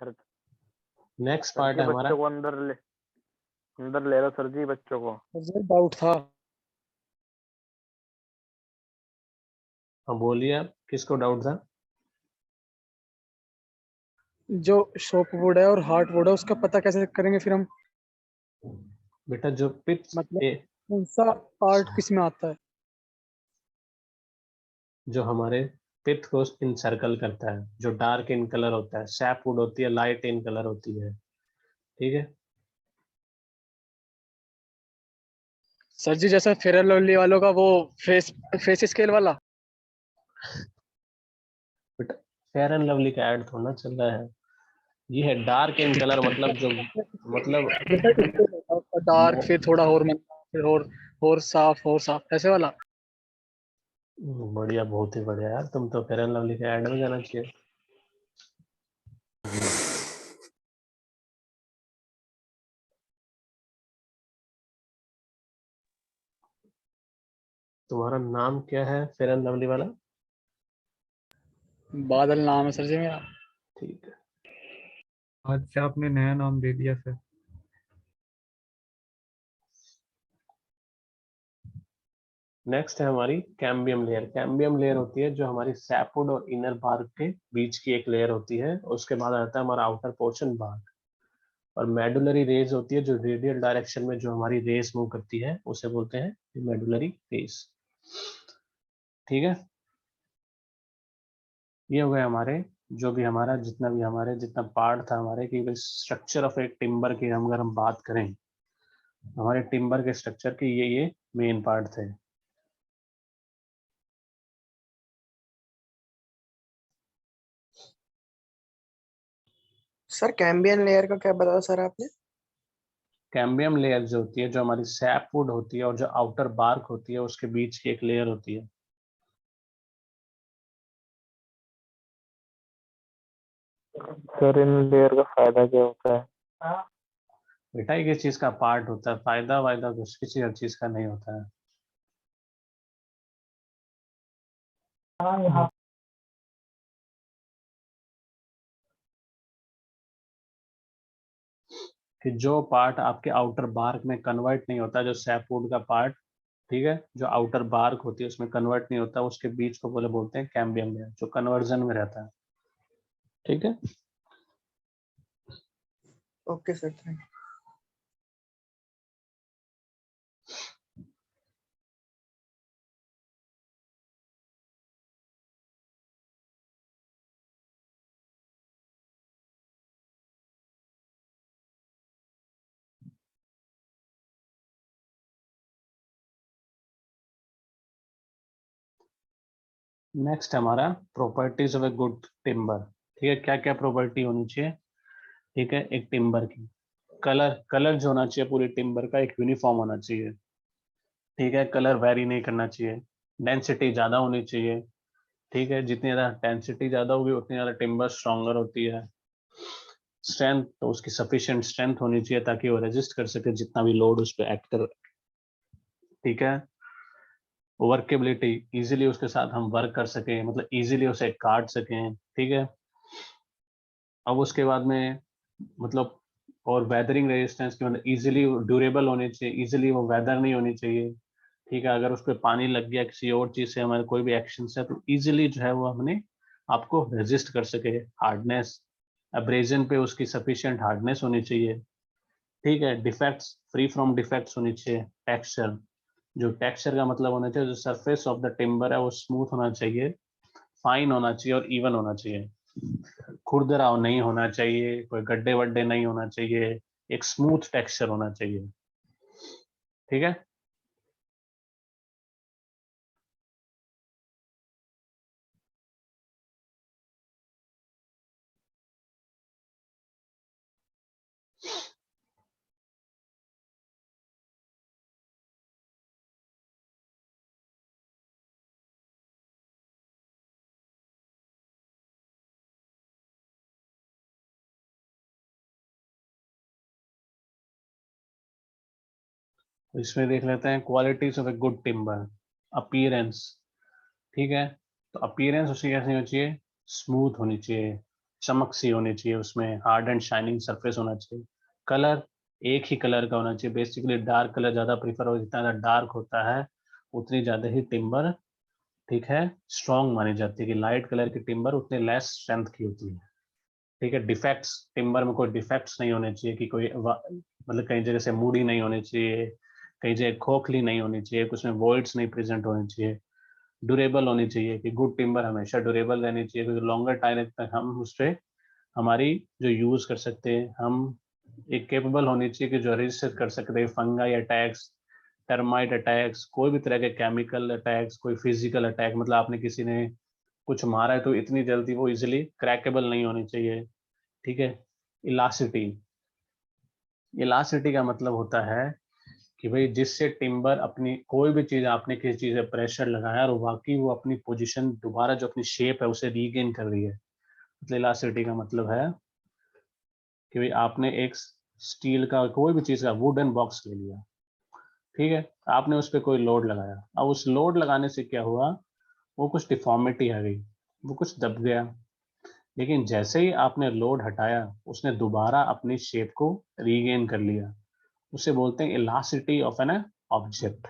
Sir next sir part जी है हमारा, बच्चों को अंदर ले लो सर जी बच्चों को। सर डाउट था। हाँ बोलिए आप, किसको डाउट था? जो शॉप वुड है और हार्ट वुड है उसका पता कैसे करेंगे फिर हम? बेटा जो पिच मतलब कौन सा पार्ट किस में आता है? जो हमारे पिथ को इनसर्कल करता है, जो डार्क इन कलर होता है, सैपवुड होती है लाइट इन कलर होती है, ठीक है। सर जी जैसा फेयर एंड लवली वालों का वो फेस स्केल वाला। बेटा फेयर एंड लवली का ऐड थोड़ा चल रहा है, ये है डार्क इन कलर, मतलब जो मतलब डार्क फिर थोड़ा और फिर और साफ ऐसे वाला। बढ़िया, बहुत ही बढ़िया यार, तुम तो फेयर एंड लवली के ऐड में जाना चाहिए। तुम्हारा नाम क्या है फेयर एंड लवली वाला? बादल नाम है सर जी मेरा। ठीक है। आज से आपने नया नाम दे दिया सर। नेक्स्ट है हमारी कैम्बियम लेयर। कैम्बियम लेयर होती है जो हमारी सैपवुड और इनर बार्क के बीच की एक लेयर होती है, उसके बाद आता है हमारा आउटर पोर्शन बार्क। और मेडुलरी रेज होती है जो रेडियल डायरेक्शन में जो हमारी रेस मूव करती है उसे बोलते हैं मेडुलरी रेस, ठीक है। ये हो गए हमारे, जो भी हमारा जितना भी हमारे जितना पार्ट था हमारे कि स्ट्रक्चर ऑफ एक टिम्बर की हम अगर हम बात करें, हमारे टिम्बर के स्ट्रक्चर के ये मेन पार्ट थे। सर कैम्बियन लेयर का क्या बताया सर आपने? कैम्बियम लेयर जो होती है, जो हमारी सैपवुड होती है और जो आउटर बार्क होती है उसके बीच की एक लेयर होती है। सर इन लेयर का फायदा क्या होता है? बेटा ये चीज का पार्ट होता है, फायदा वायदा कुछ किसी हर चीज का नहीं होता है। हाँ कि जो पार्ट आपके आउटर बार्क में कन्वर्ट नहीं होता, जो सैपवुड का पार्ट, ठीक है, जो आउटर बार्क होती है उसमें कन्वर्ट नहीं होता, उसके बीच को बोलते हैं कैम्बियम लेयर, जो कन्वर्जन में रहता है, ठीक है। Okay sir thank you. Next हमारा properties of a good timber, ठीक है। क्या क्या प्रॉपर्टी होनी चाहिए, ठीक है, एक टिम्बर की। कलर, कलर जो होना चाहिए पूरी टिम्बर का एक यूनिफॉर्म होना चाहिए, ठीक है, कलर वेरी नहीं करना चाहिए। डेंसिटी ज़्यादा होनी चाहिए, ठीक है, जितनी ज़्यादा डेंसिटी ज़्यादा होगी उतनी ज़्यादा टिम्बर स्ट्रॉन्गर होती है। स्ट्रेंथ, तो उसकी सफिशिएंट स्ट्रेंथ होनी चाहिए ताकि वो रेजिस्ट कर सके जितना भी लोड उस पर एक्ट कर, ठीक है। वर्केबिलिटी, इजीली उसके साथ हम वर्क कर सकें, मतलब इजीली उसे काट सकें, ठीक है। अब उसके बाद में मतलब, और वेदरिंग रेजिस्टेंस की मतलब इजीली ड्यूरेबल होनी चाहिए, इजीली वो वेदर नहीं होनी चाहिए, ठीक है। अगर उस पर पानी लग गया किसी और चीज से, हमारे कोई भी एक्शन से, तो इजीली जो है वो हमने आपको रेजिस्ट कर सके। हार्डनेस, अब्रेजन पे उसकी सफिशिएंट हार्डनेस होनी चाहिए, ठीक है। डिफेक्ट्स, फ्री फ्रॉम डिफेक्ट्स होनी चाहिए। टेक्सचर, जो टेक्सचर का मतलब होना चाहिए, जो सरफेस ऑफ द टिम्बर है वो स्मूथ होना चाहिए, फाइन होना चाहिए और इवन होना चाहिए। खुरदराव नहीं होना चाहिए, कोई गड्ढे वड्ढे नहीं होना चाहिए, एक स्मूथ टेक्सचर होना चाहिए, ठीक है। तो इसमें देख लेते हैं qualities of a good timber. Appearance, ठीक है, तो अपीयरेंस उसकी कैसी होनी चाहिए, स्मूथ होनी चाहिए, चमक सी होनी चाहिए उसमें, हार्ड एंड शाइनिंग सरफेस होना चाहिए। कलर एक ही कलर का होना चाहिए, बेसिकली डार्क कलर ज़्यादा प्रीफर हो, जितना ज़्यादा डार्क होता है उतनी ज़्यादा ही टिम्बर, ठीक है, स्ट्रॉन्ग मानी जाती है, कि लाइट कलर की टिम्बर उतनी लेस स्ट्रेंथ की होती है। ठीक है, डिफेक्ट्स, टिम्बर में कोई डिफेक्ट्स नहीं होने चाहिए, कि कोई मतलब कई जगह से मूडी नहीं होनी चाहिए, कई जगह खोखली नहीं होनी चाहिए, कुछ में वॉइड्स नहीं प्रेजेंट होने चाहिए। ड्यूरेबल होनी चाहिए, कि गुड टिम्बर हमेशा ड्यूरेबल रहनी चाहिए, क्योंकि लॉन्गर टाइम तक हम उस पर हमारी जो यूज कर सकते हैं, हम एक केपेबल होनी चाहिए कि जो रजिस्टर कर सकते हैं फंगाई अटैक्स, टर्माइट अटैक्स, कोई भी तरह के केमिकल अटैक्स, कोई फिजिकल अटैक, मतलब आपने किसी ने कुछ मारा है तो इतनी जल्दी वो इजिली क्रैकेबल नहीं होनी चाहिए। ठीक है, इलास्टिटी, इलास्टिटी का मतलब होता है कि भाई जिससे टिम्बर अपनी कोई भी चीज, आपने किसी चीज पे प्रेशर लगाया और वाकई वो अपनी पोजीशन दोबारा जो अपनी शेप है उसे रीगेन कर रही है। मतलब इलास्टिटी का मतलब है कि भाई आपने एक स्टील का कोई भी चीज का वुडन बॉक्स ले लिया, ठीक है, आपने उस पर कोई लोड लगाया, अब उस लोड लगाने से क्या हुआ, वो कुछ डिफॉर्मिटी आ गई, वो कुछ दब गया, लेकिन जैसे ही आपने लोड हटाया उसने दोबारा अपनी शेप को रीगेन कर लिया। उसे बोलते हैं इलास्टिसिटी ऑफ एन ऑब्जेक्ट।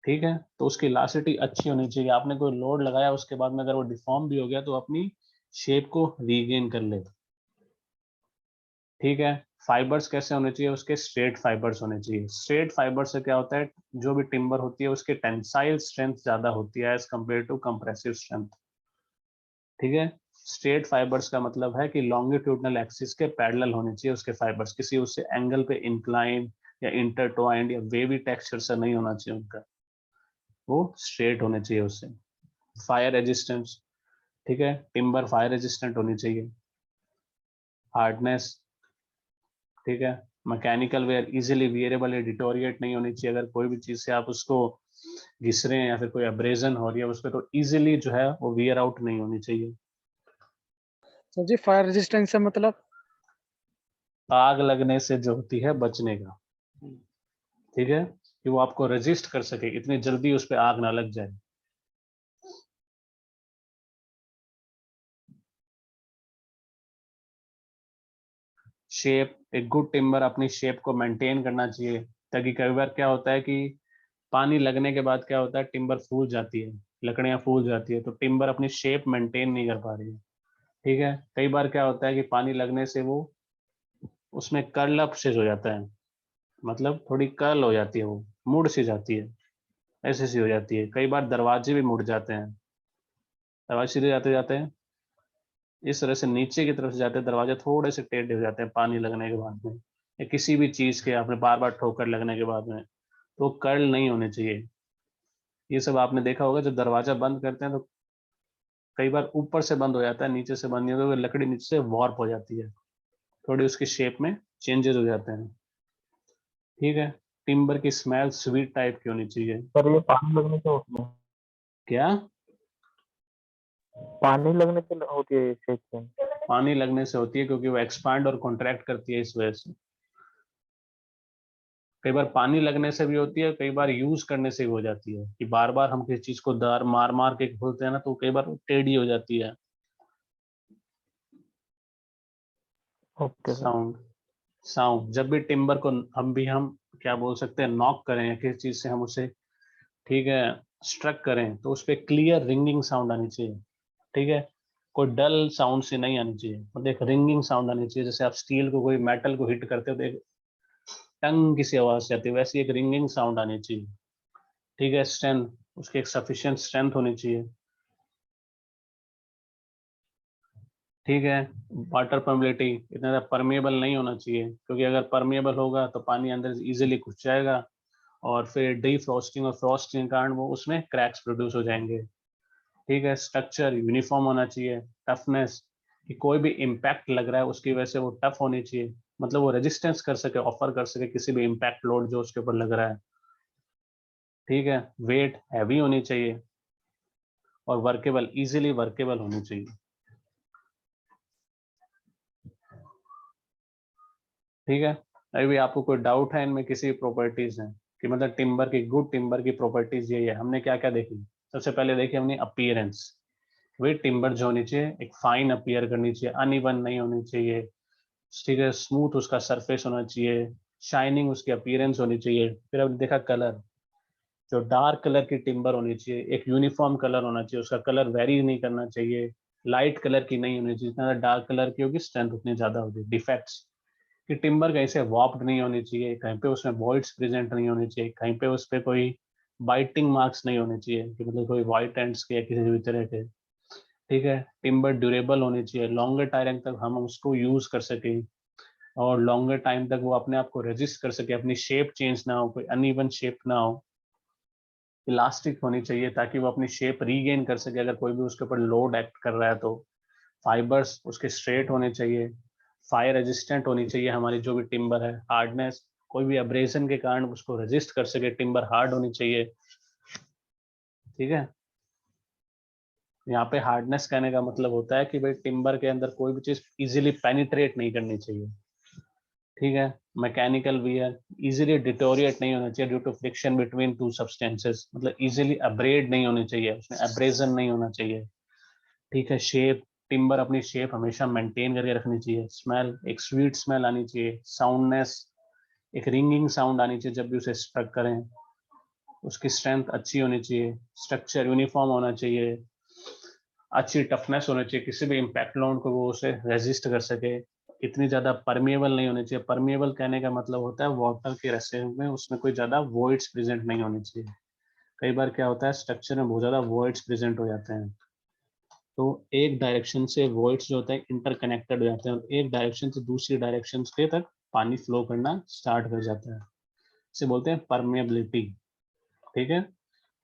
ठीक है, तो उसकी इलास्टिसिटी अच्छी होनी चाहिए, आपने कोई लोड लगाया उसके बाद में अगर वो डिफॉर्म भी हो गया तो अपनी शेप को रीगेन कर ले। ठीक है, फाइबर्स कैसे होने चाहिए, उसके स्ट्रेट फाइबर्स होने चाहिए। स्ट्रेट फाइबर से क्या होता है, जो भी टिम्बर होती है उसके टेंसाइल स्ट्रेंथ ज्यादा होती है as compare to compressive strength. ठीक है, स्ट्रेट फाइबर्स का मतलब है कि लॉन्गिट्यूडनल एक्सिस के पैरेलल होने चाहिए उसके फाइबर्स, किसी उससे एंगल पे इंक्लाइन या इंटरट्वाइंड या वेवी टेक्सचर से नहीं होना चाहिए उनका, वो स्ट्रेट होने चाहिए उससे। फायर रेजिस्टेंस, ठीक है, टिम्बर फायर रेजिस्टेंट होनी चाहिए। हार्डनेस, ठीक है, मैकेनिकल वेयर, इजीली वियरेबल या डिटोरिएट नहीं होनी चाहिए, अगर कोई भी चीज से आप उसको घिस रहे हैं या फिर कोई अब्रेजन हो रही है उस पर, तो इजीली जो है वो वियर आउट नहीं होनी चाहिए। सर जी फायर रेजिस्टेंस से मतलब? आग लगने से जो होती है बचने का, ठीक है, कि वो आपको रेजिस्ट कर सके, इतनी जल्दी उस पर आग ना लग जाए। शेप, एक गुड टिम्बर अपनी शेप को मेंटेन करना चाहिए, ताकि कई बार क्या होता है कि पानी लगने के बाद क्या होता है, टिम्बर फूल जाती है, लकड़ियां फूल जाती है, तो टिम्बर अपनी शेप मेंटेन नहीं कर पा रही है। ठीक है, कई बार क्या होता है कि पानी लगने से वो उसमें कर्ल अप से हो जाता है, मतलब थोड़ी कर्ल हो जाती है, वो मुड़ सी जाती है, ऐसे सी हो जाती है। कई बार दरवाजे भी मुड़ जाते हैं, दरवाजे सीधे जाते जाते हैं इस तरह से नीचे की तरफ से जाते हैं, दरवाजे थोड़े से टेढ़े हो जाते हैं पानी लगने के बाद में, या किसी भी चीज के आपने बार बार ठोकर लगने के बाद में, तो कर्ल नहीं होने चाहिए। ये सब आपने देखा होगा, जब दरवाजा बंद करते हैं तो कई बार ऊपर से बंद हो जाता है, नीचे से बंद नहीं होता, तो लकड़ी नीचे से वॉर्प हो जाती है, थोड़ी उसकी शेप में चेंजेस हो जाते हैं। ठीक है, टिम्बर की स्मेल स्वीट टाइप की होनी चाहिए। पर ये पानी लगने से होती है, क्या? पानी लगने से होती है ये शेक चेंज? पानी लगने से होती है, क्योंकि वो एक्सपांड और कॉन्ट्रैक्ट करती है, इस वजह से। कई बार पानी लगने से भी होती है, कई बार यूज करने से भी हो जाती है, कि बार बार हम किसी चीज को दार मार मार के खोलते हैं ना, तो कई बार वो टेढ़ी हो जाती है। Okay sir. साउंड, साउंड जब भी टिम्बर को हम क्या बोल सकते हैं, नॉक करें या किसी चीज से हम उसे, ठीक है, स्ट्रक करें, तो उस पर क्लियर रिंगिंग साउंड आनी चाहिए। ठीक है, कोई डल साउंड से नहीं आनी चाहिए, मतलब एक रिंगिंग साउंड आनी चाहिए, जैसे आप स्टील को, कोई मेटल को हिट करते हो तो एक टंग किसी आवाज से आती है, वैसी एक रिंगिंग साउंड आनी चाहिए। ठीक है, स्ट्रेंथ, उसकी एक सफिशिएंट स्ट्रेंथ होनी चाहिए। ठीक है, वाटर परमेबिलिटी, इतना ज़्यादा परमेबल नहीं होना चाहिए, क्योंकि अगर परमेबल होगा तो पानी अंदर इजीली घुस जाएगा और फिर डी फ्रॉस्टिंग और फ्रॉस्टिंग के कारण वो उसमें क्रैक्स प्रोड्यूस हो जाएंगे। ठीक है, स्ट्रक्चर यूनिफॉर्म होना चाहिए। टफनेस, कि कोई भी इम्पैक्ट लग रहा है उसकी वजह से वो टफ होनी चाहिए, मतलब वो रेजिस्टेंस कर सके, ऑफर कर सके किसी भी इम्पैक्ट लोड जो उसके ऊपर लग रहा है। ठीक है, वेट हैवी होनी चाहिए और वर्केबल, इजीली वर्केबल होनी चाहिए। ठीक है, अभी आपको कोई डाउट है इनमें किसी प्रॉपर्टीज हैं, कि मतलब टिम्बर की, गुड टिम्बर की प्रॉपर्टीज ये है, हमने क्या क्या देखी। सबसे पहले देखी हमने अपीयरेंस, वे टिम्बर जो होनी चाहिए एक फाइन अपीयर करनी चाहिए, अनइवन नहीं होनी चाहिए, ठीक है, स्मूथ उसका सरफेस होना चाहिए, शाइनिंग उसकी अपीयरेंस होनी चाहिए। फिर हमने देखा कलर, जो डार्क कलर की टिम्बर होनी चाहिए, एक यूनिफॉर्म कलर होना चाहिए, उसका कलर वेरी नहीं करना चाहिए, लाइट कलर की नहीं होनी चाहिए, जितना डार्क कलर की होगी स्ट्रेंथ उतनी ज्यादा होगी। डिफेक्ट्स कि टिम्बर कहीं से वॉर्प्ड नहीं होनी चाहिए, कहीं पे उसमें वॉइड्स प्रेजेंट नहीं होनी चाहिए, कहीं पे उस पे कोई बाइटिंग मार्क्स नहीं होने चाहिए कि मतलब कोई वाइट एंड्स के या किसी भी तरह के, ठीक है। टिम्बर ड्यूरेबल होनी चाहिए, लॉन्गर टाइम तक हम उसको यूज कर सकें और लॉन्गर टाइम तक वो अपने आप को रेजिस्ट कर सके, अपनी शेप चेंज ना हो, कोई अनइवन शेप ना हो, इलास्टिक होनी चाहिए ताकि वो अपनी शेप रीगेन कर सके अगर कोई भी उसके ऊपर लोड एक्ट कर रहा है तो। फाइबर्स उसके स्ट्रेट होने चाहिए, फायर रेजिस्टेंट होनी चाहिए हमारी जो भी टिम्बर है, हार्डनेस कोई भी अब्रेजन के कारण उसको रेजिस्ट कर सके, टिम्बर हार्ड होनी चाहिए, ठीक है। यहाँ पे हार्डनेस कहने का मतलब होता है कि भाई टिम्बर के अंदर कोई भी चीज इजीली पेनिट्रेट नहीं करनी चाहिए, ठीक है। मैकेनिकल वियर इजीली डिटोरिएट नहीं होना चाहिए due to friction between two substances, मतलब इजीली अब्रेड नहीं होनी चाहिए, उसमें अब्रेजन नहीं होना चाहिए, ठीक है। शेप, टिम्बर अपनी शेप हमेशा मेंटेन करके रखनी चाहिए। स्मेल, एक स्वीट स्मेल आनी चाहिए। साउंडनेस, एक रिंगिंग साउंड आनी चाहिए जब भी उसे स्ट्रक करें। उसकी स्ट्रेंथ अच्छी होनी चाहिए, स्ट्रक्चर यूनिफॉर्म होना चाहिए, अच्छी टफनेस होनी चाहिए, किसी भी इम्पैक्ट लोड को वो उसे रेजिस्ट कर सके। इतनी ज्यादा परमिएबल नहीं होनी चाहिए, परमिएबल कहने का मतलब होता है वाटर के रसे में उसमें कोई ज्यादा वॉइड्स प्रेजेंट नहीं होनी चाहिए। कई बार क्या होता है स्ट्रक्चर में बहुत ज्यादा वॉइड्स प्रेजेंट हो जाते हैं, तो एक डायरेक्शन से वॉइड्स जो होते हैं इंटरकनेक्टेड हो जाते हैं और एक डायरेक्शन से दूसरी डायरेक्शन के तक पानी फ्लो करना स्टार्ट कर जाता है, इसे बोलते हैं परमेबिलिटी, ठीक है।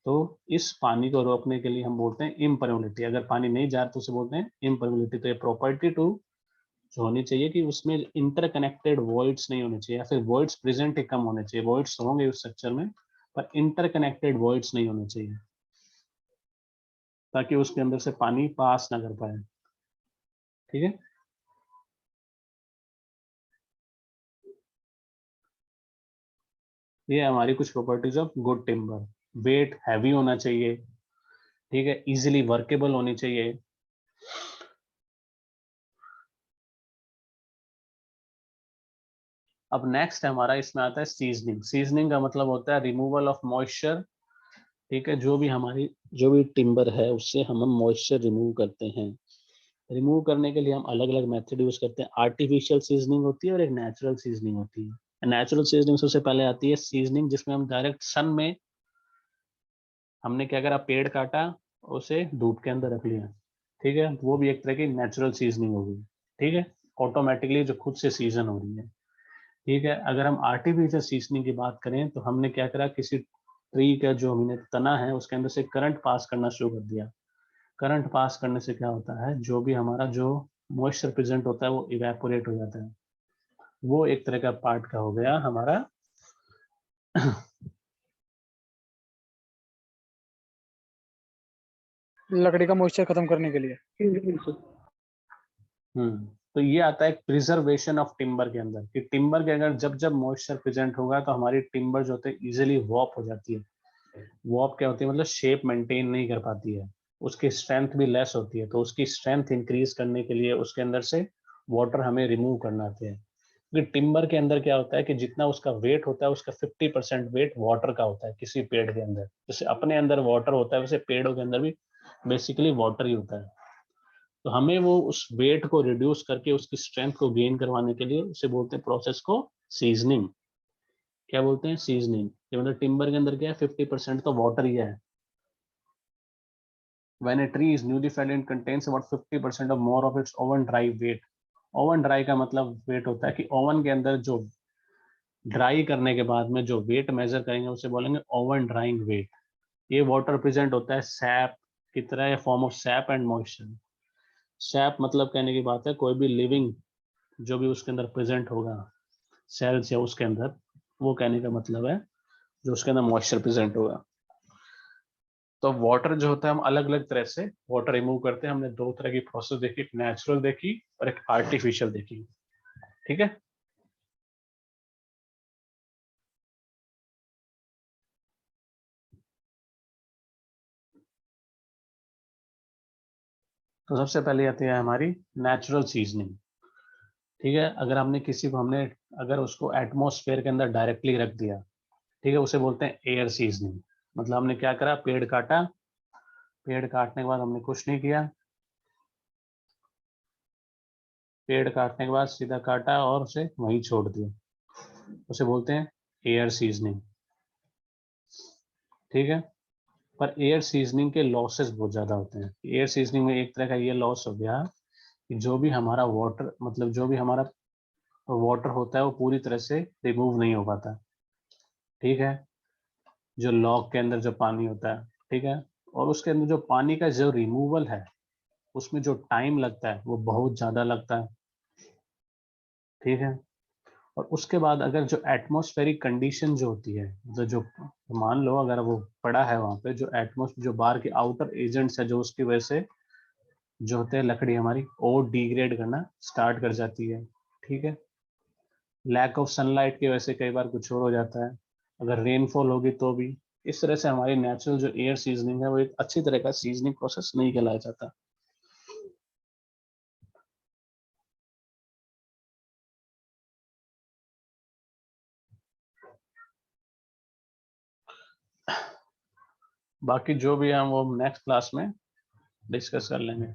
तो इस पानी को रोकने के लिए हम बोलते हैं इम्परमेबिलिटी। अगर पानी नहीं जा रहा तो उसे बोलते हैं इम्परमेबिलिटी। तो ये प्रॉपर्टी टू जो होनी चाहिए कि उसमें इंटरकनेक्टेड वॉइड्स नहीं होने चाहिए, या फिर वॉइड्स प्रेजेंट ही कम होने चाहिए, वॉइड्स होंगे उस स्ट्रक्चर में पर इंटरकनेक्टेड वॉइड्स नहीं होने चाहिए ताकि उसके अंदर से पानी पास ना कर पाए, ठीक है। ये हमारी कुछ properties of good timber. Weight heavy होना चाहिए, ठीक है, इजीली वर्केबल होनी चाहिए। अब नेक्स्ट हमारा इसमें आता है सीजनिंग। सीजनिंग का मतलब होता है रिमूवल ऑफ मॉइस्चर, ठीक है। जो भी हमारी जो भी टिम्बर है उससे हम मॉइस्चर रिमूव करते हैं। रिमूव करने के लिए हम अलग अलग मेथड यूज करते हैं। आर्टिफिशियल सीजनिंग होती है और एक नेचुरल सीजनिंग होती है। नेचुरल सीजनिंग सबसे पहले आती है सीजनिंग जिसमें हम डायरेक्ट सन में, हमने क्या करा पेड़ काटा, उसे धूप के अंदर रख लिया, ठीक है, वो भी एक तरह की नेचुरल सीजनिंग होगी, ठीक है, ऑटोमेटिकली जो खुद से सीजन हो रही है, ठीक है। अगर हम आर्टिफिशियल सीजनिंग की बात करें तो हमने क्या करा, किसी ट्री का जो हमने तना है उसके अंदर से करंट पास करना शुरू कर दिया। करंट पास करने से क्या होता है, जो भी हमारा जो मॉइस्चर प्रेजेंट होता है वो इवेपोरेट हो जाता है। वो एक तरह का पार्ट का हो गया हमारा लकड़ी का मॉइस्चर खत्म करने के लिए। तो ये आता है प्रिजर्वेशन ऑफ टिम्बर के अंदर कि टिम्बर के अगर जब जब मॉइस्चर प्रेजेंट होगा तो हमारी टिम्बर जो होते हैं इजीली वॉप हो जाती है। वॉप क्या होती है, मतलब शेप मेंटेन नहीं कर पाती है, उसकी स्ट्रेंथ भी लेस होती है। तो उसकी स्ट्रेंथ इंक्रीज करने के लिए उसके अंदर से वाटर हमें रिमूव करना आते हैं, क्योंकि टिम्बर के अंदर क्या होता है कि जितना उसका वेट होता है उसका 50% वेट वाटर का होता है किसी पेड़ के अंदर। जैसे अपने अंदर वाटर होता है वैसे पेड़ों के अंदर भी बेसिकली वाटर ही होता है। तो हमें वो उस वेट को रिड्यूस करके उसकी स्ट्रेंथ को गेन करवाने के लिए उसे बोलते हैं प्रोसेस को सीजनिंग। क्या बोलते हैं, सीजनिंग। ये मतलब टिम्बर के अंदर क्या है, 50% तो वाटर ही है। When a tree is newly felled, it contains about 50% or more of its oven dry weight. Oven dry का मतलब वेट होता है कि ओवन के अंदर जो ड्राई करने के बाद में जो वेट मेजर करेंगे उसे बोलेंगे ओवन ड्राइंग वेट। ये वाटर प्रेजेंट होता है सैप की तरह या form of SAP and moisture. SAP मतलब कहने की बात है कोई भी लिविंग जो भी उसके अंदर प्रेजेंट होगा सेल्स या उसके अंदर, वो कहने का मतलब है जो उसके अंदर मॉइस्चर प्रेजेंट होगा। तो वाटर जो होता है हम अलग अलग तरह से वाटर रिमूव करते हैं। हमने दो तरह की प्रोसेस देखी, एक नेचुरल देखी और एक आर्टिफिशियल देखी, ठीक है। तो सबसे पहले आती है हमारी नेचुरल सीजनिंग। ठीक है, अगर हमने किसी को हमने अगर उसको एटमॉस्फेयर के अंदर डायरेक्टली रख दिया, ठीक है, उसे बोलते हैं एयर सीजनिंग। मतलब हमने क्या करा, पेड़ काटा, पेड़ काटने के बाद हमने कुछ नहीं किया, पेड़ काटने के बाद सीधा काटा और उसे वहीं छोड़ दिया, उसे बोलते हैं एयर सीजनिंग। ठीक है, पर एयर सीजनिंग के लॉसेस बहुत ज्यादा होते हैं। एयर सीजनिंग में एक तरह का ये लॉस हो गया कि जो भी हमारा वाटर, मतलब जो भी हमारा वाटर होता है वो पूरी तरह से रिमूव नहीं हो पाता। ठीक है, जो लॉग के अंदर जो पानी होता है, ठीक है, और उसके अंदर जो पानी का जो रिमूवल है उसमें जो टाइम लगता है वो बहुत ज्यादा लगता है। ठीक है, और उसके बाद अगर जो एटमॉस्फेरिक कंडीशन जो होती है, मतलब जो मान लो अगर वो पड़ा है वहां पे, जो एटमॉस्फेयर जो बाहर के आउटर एजेंट्स है जो उसकी वजह से जो होते हैं लकड़ी हमारी और डिग्रेड करना स्टार्ट कर जाती है। ठीक है, लैक ऑफ सनलाइट की वजह से कई बार कुछ और हो जाता है, अगर रेनफॉल होगी तो भी। इस तरह से हमारी नेचुरल जो एयर सीजनिंग है वो एक अच्छी तरह का सीजनिंग प्रोसेस नहीं कहलाया जाता। बाकी जो भी है हम वो नेक्स्ट क्लास में डिस्कस कर लेंगे।